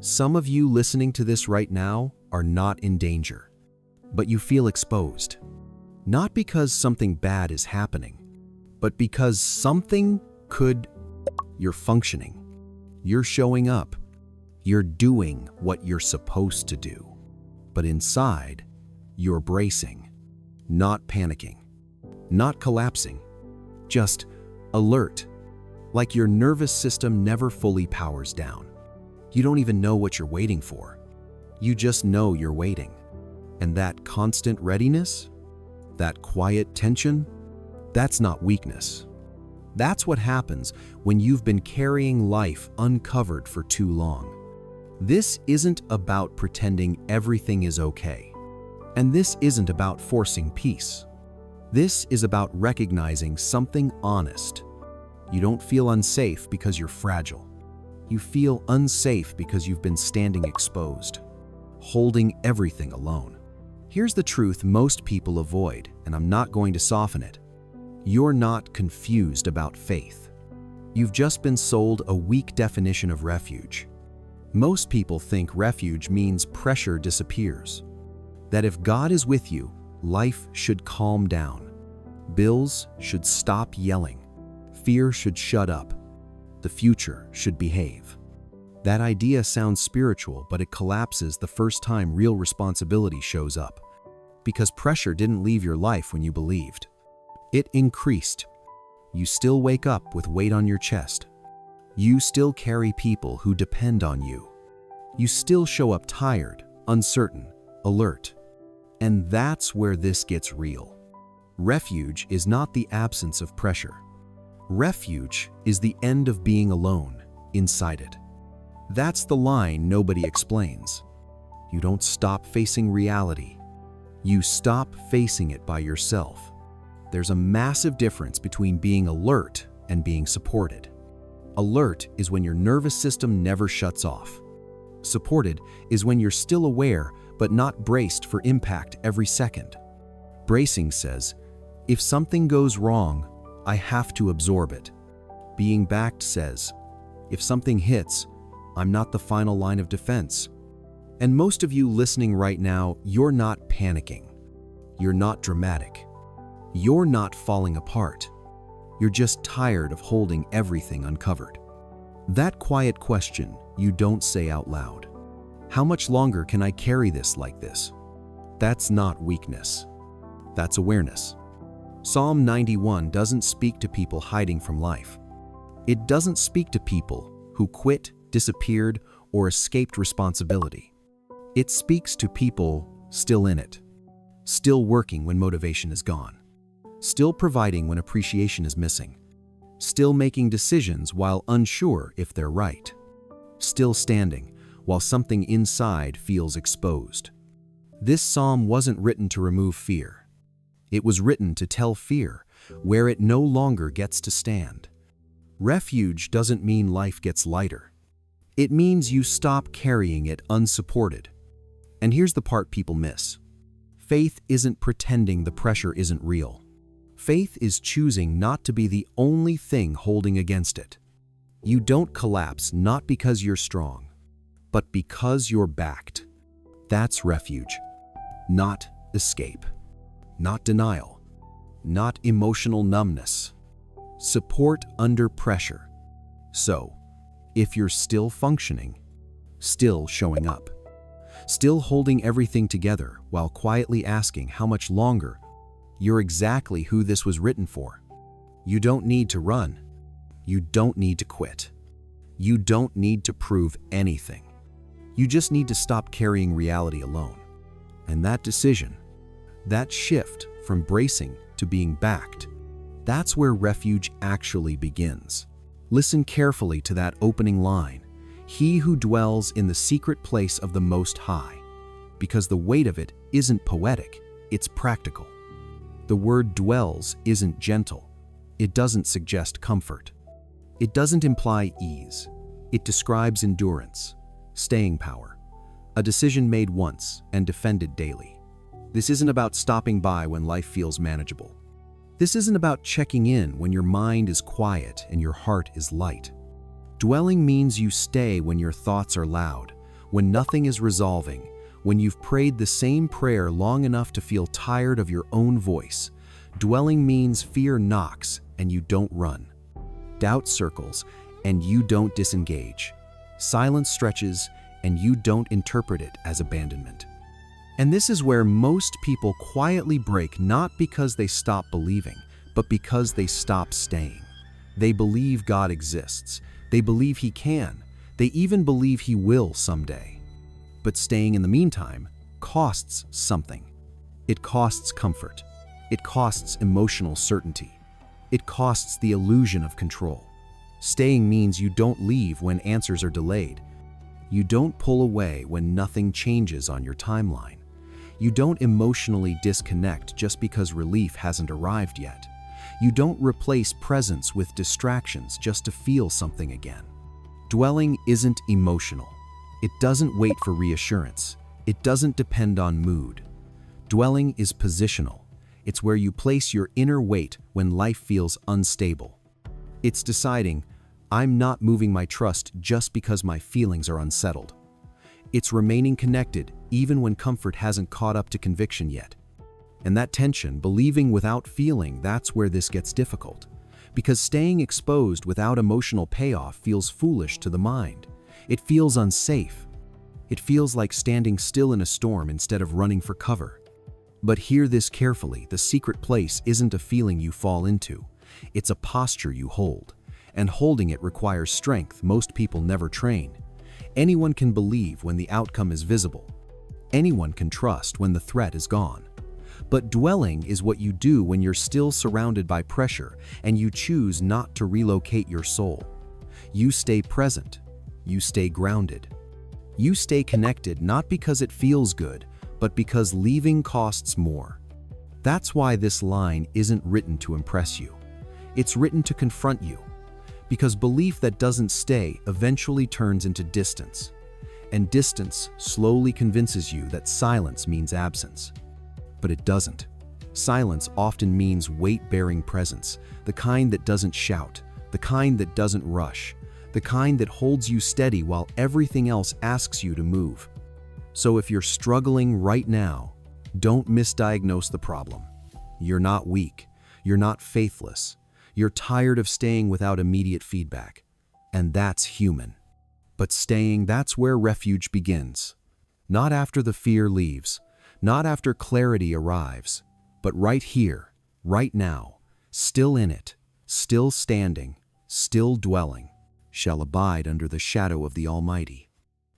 Some of you listening to this right now are not in danger, but you feel exposed. Not because something bad is happening, but because you're functioning. You're showing up. You're doing what you're supposed to do. But inside, you're bracing, not panicking, not collapsing, just alert, like your nervous system never fully powers down. You don't even know what you're waiting for. You just know you're waiting. And that constant readiness, that quiet tension, that's not weakness. That's what happens when you've been carrying life uncovered for too long. This isn't about pretending everything is okay. And this isn't about forcing peace. This is about recognizing something honest. You don't feel unsafe because you're fragile. You feel unsafe because you've been standing exposed, holding everything alone. Here's the truth most people avoid, and I'm not going to soften it. You're not confused about faith. You've just been sold a weak definition of refuge. Most people think refuge means pressure disappears. That if God is with you, life should calm down. Bills should stop yelling. Fear should shut up. The future should behave. That idea sounds spiritual, but it collapses the first time real responsibility shows up. Because pressure didn't leave your life when you believed. It increased. You still wake up with weight on your chest. You still carry people who depend on you. You still show up tired, uncertain, alert. And that's where this gets real. Refuge is not the absence of pressure. Refuge is the end of being alone inside it. That's the line nobody explains. You don't stop facing reality. You stop facing it by yourself. There's a massive difference between being alert and being supported. Alert is when your nervous system never shuts off. Supported is when you're still aware but not braced for impact every second. Bracing says, if something goes wrong, I have to absorb it. Being backed says, if something hits, I'm not the final line of defense. And most of you listening right now, you're not panicking. You're not dramatic. You're not falling apart. You're just tired of holding everything uncovered. That quiet question you don't say out loud. How much longer can I carry this like this? That's not weakness. That's awareness. Psalm 91 doesn't speak to people hiding from life. It doesn't speak to people who quit, disappeared, or escaped responsibility. It speaks to people still in it, still working when motivation is gone, still providing when appreciation is missing, still making decisions while unsure if they're right, still standing while something inside feels exposed. This psalm wasn't written to remove fear. It was written to tell fear where it no longer gets to stand. Refuge doesn't mean life gets lighter. It means you stop carrying it unsupported. And here's the part people miss. Faith isn't pretending the pressure isn't real. Faith is choosing not to be the only thing holding against it. You don't collapse not because you're strong, but because you're backed. That's refuge, not escape, not denial, not emotional numbness. Support under pressure. So, if you're still functioning, still showing up, still holding everything together while quietly asking how much longer, you're exactly who this was written for. You don't need to run. You don't need to quit. You don't need to prove anything. You just need to stop carrying reality alone. And that decision, that shift from bracing to being backed, that's where refuge actually begins. Listen carefully to that opening line. He who dwells in the secret place of the Most High, because the weight of it isn't poetic, it's practical. The word dwells isn't gentle. It doesn't suggest comfort. It doesn't imply ease. It describes endurance, staying power, a decision made once and defended daily. This isn't about stopping by when life feels manageable. This isn't about checking in when your mind is quiet and your heart is light. Dwelling means you stay when your thoughts are loud, when nothing is resolving, when you've prayed the same prayer long enough to feel tired of your own voice. Dwelling means fear knocks and you don't run. Doubt circles and you don't disengage. Silence stretches and you don't interpret it as abandonment. And this is where most people quietly break, not because they stop believing, but because they stop staying. They believe God exists. They believe He can. They even believe He will someday. But staying in the meantime costs something. It costs comfort. It costs emotional certainty. It costs the illusion of control. Staying means you don't leave when answers are delayed. You don't pull away when nothing changes on your timeline. You don't emotionally disconnect just because relief hasn't arrived yet. You don't replace presence with distractions just to feel something again. Dwelling isn't emotional. It doesn't wait for reassurance. It doesn't depend on mood. Dwelling is positional. It's where you place your inner weight when life feels unstable. It's deciding, I'm not moving my trust just because my feelings are unsettled. It's remaining connected even when comfort hasn't caught up to conviction yet. And that tension, believing without feeling, that's where this gets difficult. Because staying exposed without emotional payoff feels foolish to the mind. It feels unsafe. It feels like standing still in a storm instead of running for cover. But hear this carefully, the secret place isn't a feeling you fall into. It's a posture you hold. And holding it requires strength most people never train. Anyone can believe when the outcome is visible. Anyone can trust when the threat is gone. But dwelling is what you do when you're still surrounded by pressure and you choose not to relocate your soul. You stay present. You stay grounded. You stay connected not because it feels good, but because leaving costs more. That's why this line isn't written to impress you. It's written to confront you. Because belief that doesn't stay eventually turns into distance. And distance slowly convinces you that silence means absence. But it doesn't. Silence often means weight-bearing presence, the kind that doesn't shout, the kind that doesn't rush, the kind that holds you steady while everything else asks you to move. So if you're struggling right now, don't misdiagnose the problem. You're not weak. You're not faithless. You're tired of staying without immediate feedback. And that's human. But staying, that's where refuge begins. Not after the fear leaves, not after clarity arrives, but right here, right now, still in it, still standing, still dwelling, shall abide under the shadow of the Almighty.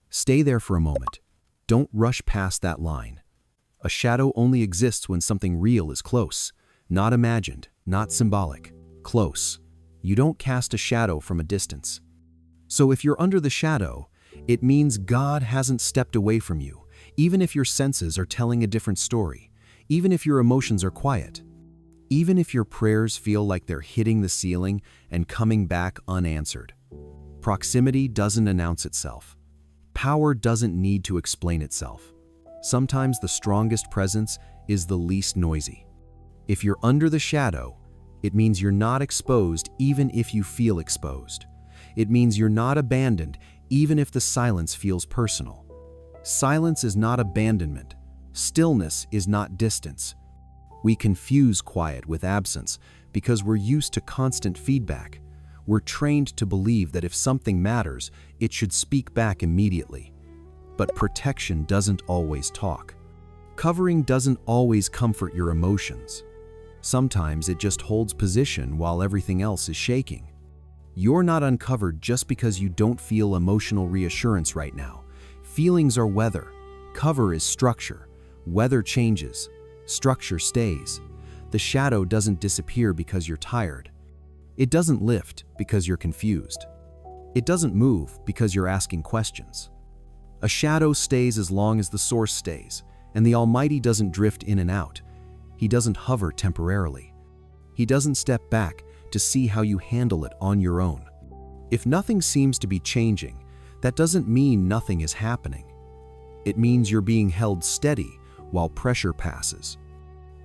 Stay there for a moment. Don't rush past that line. A shadow only exists when something real is close, not imagined, not symbolic, close. You don't cast a shadow from a distance. So if you're under the shadow, it means God hasn't stepped away from you, even if your senses are telling a different story, even if your emotions are quiet, even if your prayers feel like they're hitting the ceiling and coming back unanswered. Proximity doesn't announce itself. Power doesn't need to explain itself. Sometimes the strongest presence is the least noisy. If you're under the shadow, it means you're not exposed even if you feel exposed. It means you're not abandoned even if the silence feels personal. Silence is not abandonment. Stillness is not distance. We confuse quiet with absence because we're used to constant feedback. We're trained to believe that if something matters, it should speak back immediately. But protection doesn't always talk. Covering doesn't always comfort your emotions. Sometimes it just holds position while everything else is shaking. You're not uncovered just because you don't feel emotional reassurance right now. Feelings are weather. Cover is structure. Weather changes. Structure stays. The shadow doesn't disappear because you're tired. It doesn't lift because you're confused. It doesn't move because you're asking questions. A shadow stays as long as the source stays, and the Almighty doesn't drift in and out. He doesn't hover temporarily. He doesn't step back to see how you handle it on your own. If nothing seems to be changing, that doesn't mean nothing is happening. It means you're being held steady while pressure passes.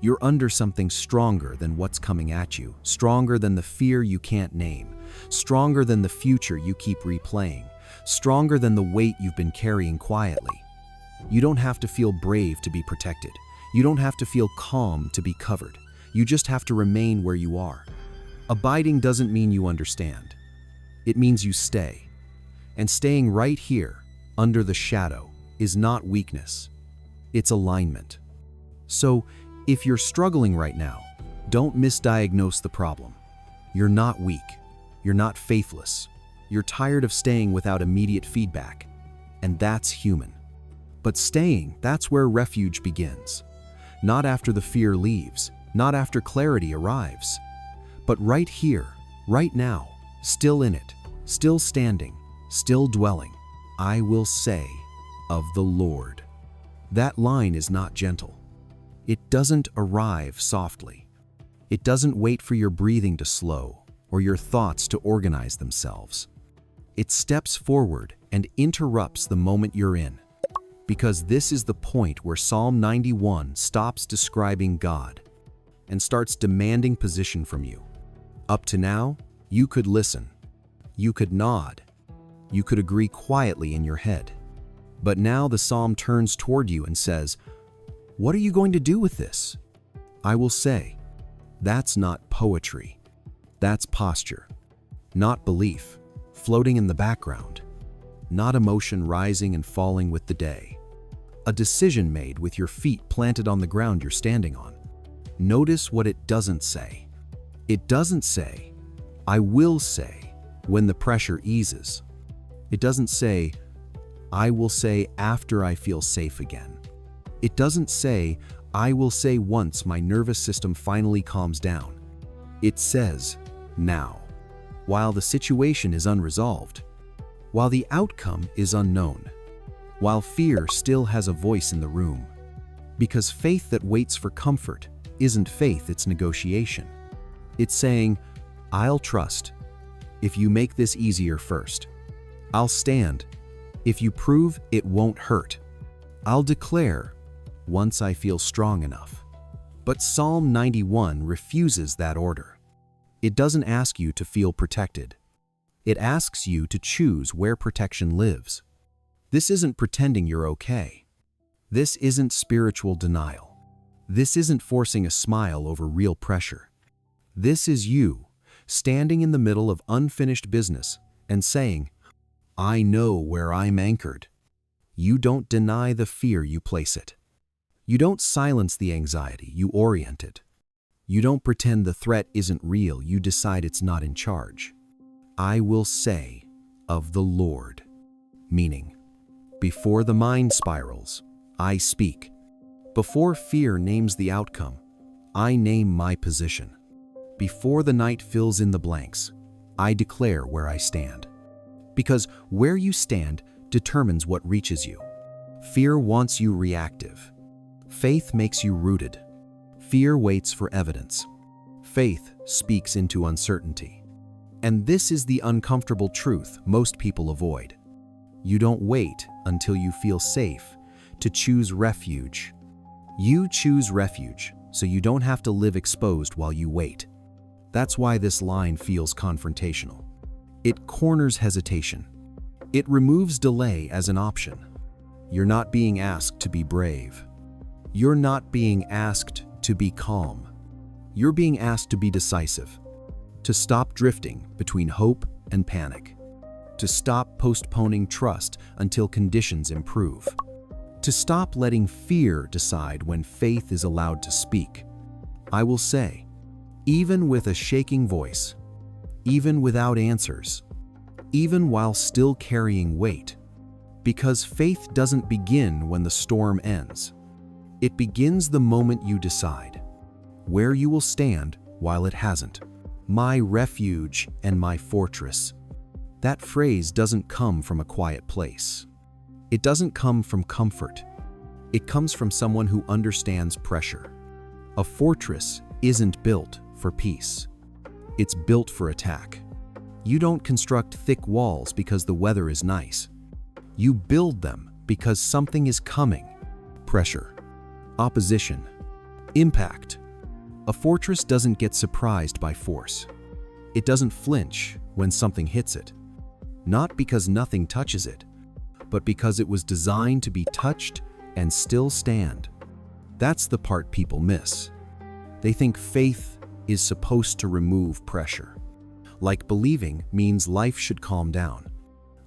You're under something stronger than what's coming at you, stronger than the fear you can't name, stronger than the future you keep replaying, stronger than the weight you've been carrying quietly. You don't have to feel brave to be protected. You don't have to feel calm to be covered. You just have to remain where you are. Abiding doesn't mean you understand. It means you stay. And staying right here, under the shadow, is not weakness. It's alignment. So, if you're struggling right now, don't misdiagnose the problem. You're not weak. You're not faithless. You're tired of staying without immediate feedback. And that's human. But staying, that's where refuge begins. Not after the fear leaves, not after clarity arrives, but right here, right now, still in it, still standing, still dwelling. I will say of the Lord. That line is not gentle. It doesn't arrive softly. It doesn't wait for your breathing to slow or your thoughts to organize themselves. It steps forward and interrupts the moment you're in. Because this is the point where Psalm 91 stops describing God and starts demanding position from you. Up to now, you could listen. You could nod. You could agree quietly in your head. But now the psalm turns toward you and says, "What are you going to do with this?" I will say, that's not poetry. That's posture. Not belief, floating in the background. Not emotion rising and falling with the day. A decision made with your feet planted on the ground you're standing on. Notice what it doesn't say. It doesn't say, "I will say," when the pressure eases. It doesn't say, "I will say after I feel safe again." It doesn't say, "I will say once my nervous system finally calms down." It says, "Now," while the situation is unresolved, while the outcome is unknown, while fear still has a voice in the room. Because faith that waits for comfort isn't faith, it's negotiation. It's saying, "I'll trust if you make this easier first. I'll stand if you prove it won't hurt. I'll declare once I feel strong enough." But Psalm 91 refuses that order. It doesn't ask you to feel protected. It asks you to choose where protection lives. This isn't pretending you're okay. This isn't spiritual denial. This isn't forcing a smile over real pressure. This is you standing in the middle of unfinished business and saying, "I know where I'm anchored." You don't deny the fear, you place it. You don't silence the anxiety, you orient it. You don't pretend the threat isn't real, you decide it's not in charge. I will say of the Lord. Meaning, before the mind spirals, I speak. Before fear names the outcome, I name my position. Before the night fills in the blanks, I declare where I stand. Because where you stand determines what reaches you. Fear wants you reactive. Faith makes you rooted. Fear waits for evidence. Faith speaks into uncertainty. And this is the uncomfortable truth most people avoid. You don't wait until you feel safe to choose refuge. You choose refuge so you don't have to live exposed while you wait. That's why this line feels confrontational. It corners hesitation. It removes delay as an option. You're not being asked to be brave. You're not being asked to be calm. You're being asked to be decisive, to stop drifting between hope and panic, to stop postponing trust until conditions improve, to stop letting fear decide when faith is allowed to speak. I will say, even with a shaking voice, even without answers, even while still carrying weight, because faith doesn't begin when the storm ends. It begins the moment you decide where you will stand while it hasn't. My refuge and my fortress. That phrase doesn't come from a quiet place. It doesn't come from comfort. It comes from someone who understands pressure. A fortress isn't built for peace. It's built for attack. You don't construct thick walls because the weather is nice. You build them because something is coming. Pressure, opposition, impact. A fortress doesn't get surprised by force. It doesn't flinch when something hits it. not because nothing touches it, but because it was designed to be touched and still stand. That's the part people miss. They think faith is supposed to remove pressure. Like believing means life should calm down.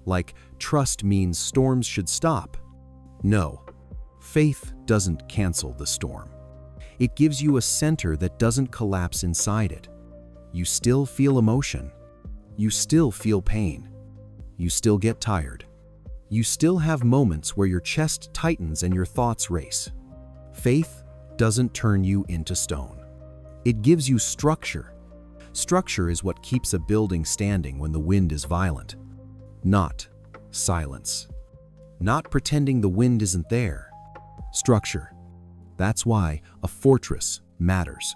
Like trust means storms should stop. No, faith doesn't cancel the storm. It gives you a center that doesn't collapse inside it. You still feel emotion. You still feel pain. You still get tired. You still have moments where your chest tightens and your thoughts race. Faith doesn't turn you into stone. It gives you structure. Structure is what keeps a building standing when the wind is violent. Not silence. Not pretending the wind isn't there. Structure. That's why a fortress matters.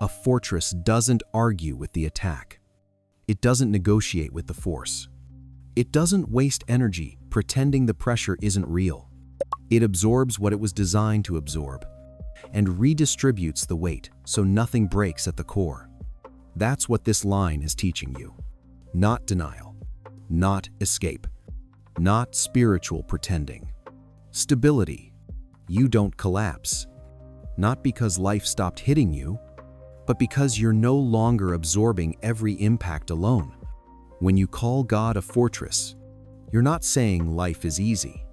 A fortress doesn't argue with the attack. It doesn't negotiate with the force. It doesn't waste energy pretending the pressure isn't real. It absorbs what it was designed to absorb and redistributes the weight so nothing breaks at the core. That's what this line is teaching you. Not denial, not escape, not spiritual pretending. Stability. You don't collapse. Not because life stopped hitting you, but because you're no longer absorbing every impact alone. When you call God a fortress, you're not saying life is easy.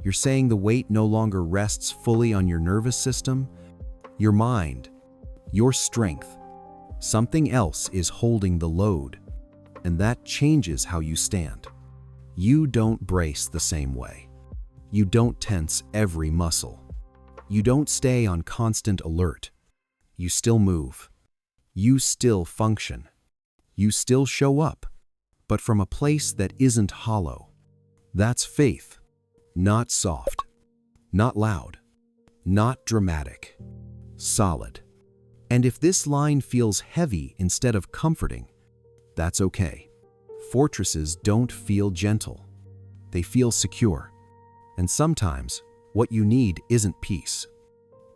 You're saying the weight no longer rests fully on your nervous system, your mind, your strength. Something else is holding the load, and that changes how you stand. You don't brace the same way. You don't tense every muscle. You don't stay on constant alert. You still move. You still function. You still show up, but from a place that isn't hollow. That's faith. Not soft, not loud, not dramatic, solid. And if this line feels heavy instead of comforting, that's okay. Fortresses don't feel gentle. They feel secure. And sometimes what you need isn't peace.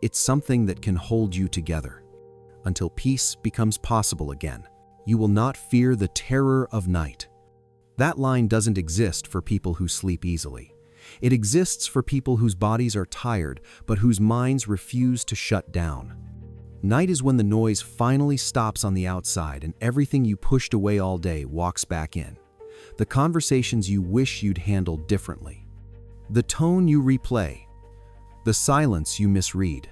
It's something that can hold you together. Until peace becomes possible again, you will not fear the terror of night. That line doesn't exist for people who sleep easily. It exists for people whose bodies are tired, but whose minds refuse to shut down. Night is when the noise finally stops on the outside and everything you pushed away all day walks back in. The conversations you wish you'd handled differently. The tone you replay. The silence you misread.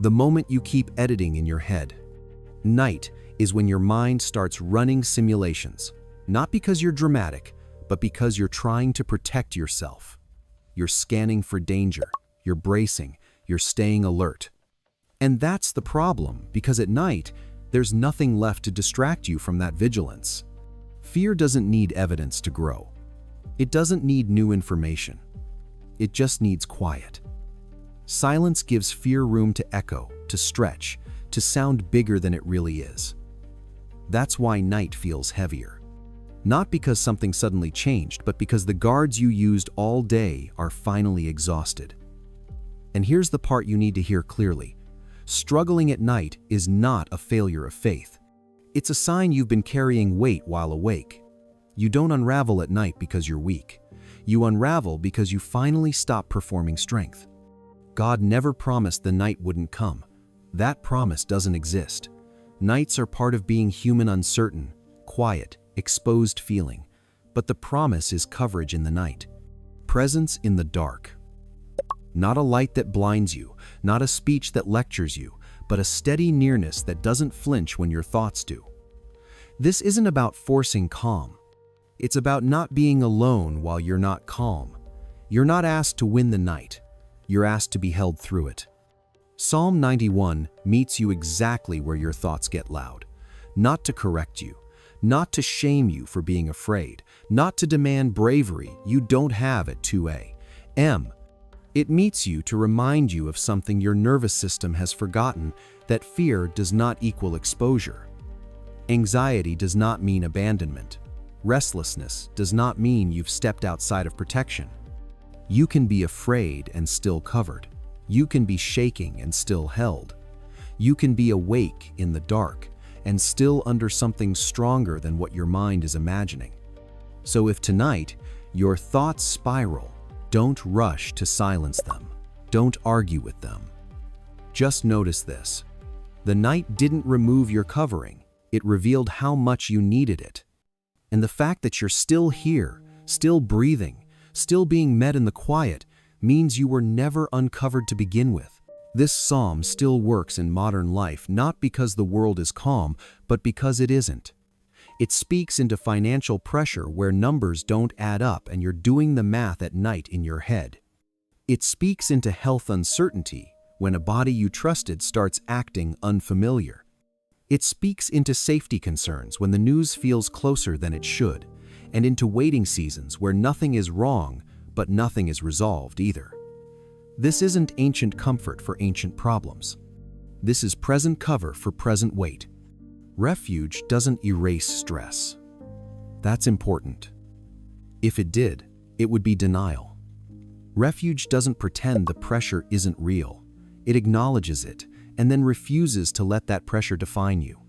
The moment you keep editing in your head. Night is when your mind starts running simulations, not because you're dramatic, but because you're trying to protect yourself. You're scanning for danger, you're bracing, you're staying alert. And that's the problem, because at night, there's nothing left to distract you from that vigilance. Fear doesn't need evidence to grow. It doesn't need new information. It just needs quiet. Silence gives fear room to echo, to stretch, to sound bigger than it really is. That's why night feels heavier. Not because something suddenly changed, but because the guards you used all day are finally exhausted. And here's the part you need to hear clearly. Struggling at night is not a failure of faith. It's a sign you've been carrying weight while awake. You don't unravel at night because you're weak. You unravel because you finally stop performing strength. God never promised the night wouldn't come. That promise doesn't exist. Nights are part of being human, uncertain, quiet, exposed feeling, but the promise is coverage in the night, presence in the dark. Not a light that blinds you, not a speech that lectures you, but a steady nearness that doesn't flinch when your thoughts do. This isn't about forcing calm. It's about not being alone while you're not calm. You're not asked to win the night. You're asked to be held through it. Psalm 91 meets you exactly where your thoughts get loud, not to correct you, not to shame you for being afraid, not to demand bravery you don't have at 2 a.m. It meets you to remind you of something your nervous system has forgotten, that fear does not equal exposure. Anxiety does not mean abandonment. Restlessness does not mean you've stepped outside of protection. You can be afraid and still covered. You can be shaking and still held. You can be awake in the dark and still under something stronger than what your mind is imagining. So if tonight your thoughts spiral, don't rush to silence them. Don't argue with them. Just notice this. The night didn't remove your covering. It revealed how much you needed it. And the fact that you're still here, still breathing, still being met in the quiet, means you were never uncovered to begin with. This psalm still works in modern life, not because the world is calm, but because it isn't. It speaks into financial pressure where numbers don't add up and you're doing the math at night in your head. It speaks into health uncertainty when a body you trusted starts acting unfamiliar. It speaks into safety concerns when the news feels closer than it should, and into waiting seasons where nothing is wrong, but nothing is resolved either. This isn't ancient comfort for ancient problems. This is present cover for present weight. Refuge doesn't erase stress. That's important. If it did, it would be denial. Refuge doesn't pretend the pressure isn't real. It acknowledges it and then refuses to let that pressure define you.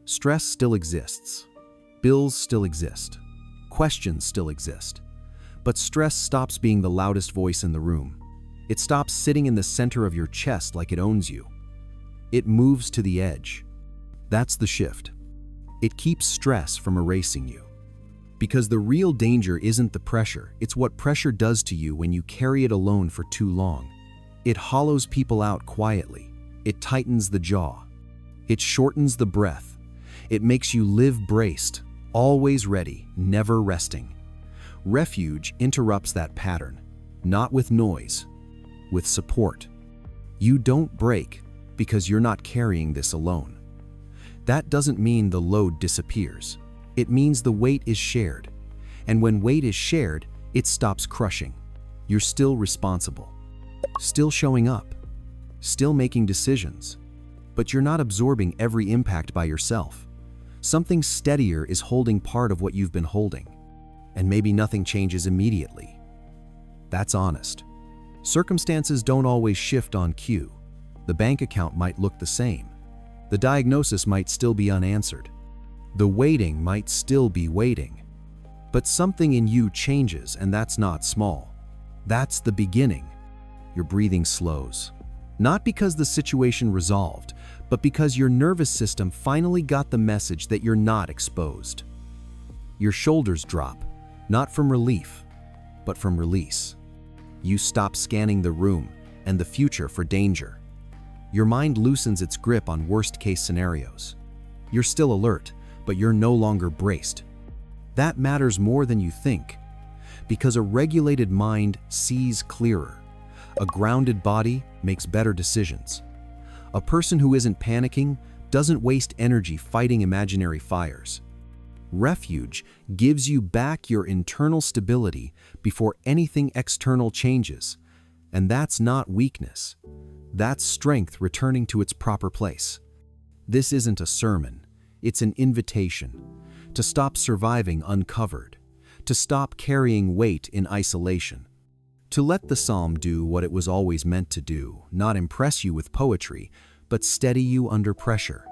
Stress still exists. Bills still exist. Questions still exist. But stress stops being the loudest voice in the room. It stops sitting in the center of your chest like it owns you. It moves to the edge. That's the shift. It keeps stress from erasing you. Because the real danger isn't the pressure, it's what pressure does to you when you carry it alone for too long. It hollows people out quietly. It tightens the jaw. It shortens the breath. It makes you live braced, always ready, never resting. Refuge interrupts that pattern, not with noise, with support. You don't break because you're not carrying this alone. That doesn't mean the load disappears. It means the weight is shared. And when weight is shared, it stops crushing. You're still responsible, still showing up, still making decisions. But you're not absorbing every impact by yourself. Something steadier is holding part of what you've been holding. And maybe nothing changes immediately. That's honest. Circumstances don't always shift on cue. The bank account might look the same. The diagnosis might still be unanswered. The waiting might still be waiting. But something in you changes, and that's not small. That's the beginning. Your breathing slows. Not because the situation resolved, but because your nervous system finally got the message that you're not exposed. Your shoulders drop, not from relief, but from release. You stop scanning the room and the future for danger. Your mind loosens its grip on worst-case scenarios. You're still alert, but you're no longer braced. That matters more than you think, because a regulated mind sees clearer. A grounded body makes better decisions. A person who isn't panicking doesn't waste energy fighting imaginary fires. Refuge gives you back your internal stability before anything external changes. And that's not weakness. That's strength returning to its proper place. This isn't a sermon. It's an invitation to stop surviving uncovered, to stop carrying weight in isolation, to let the psalm do what it was always meant to do, not impress you with poetry, but steady you under pressure.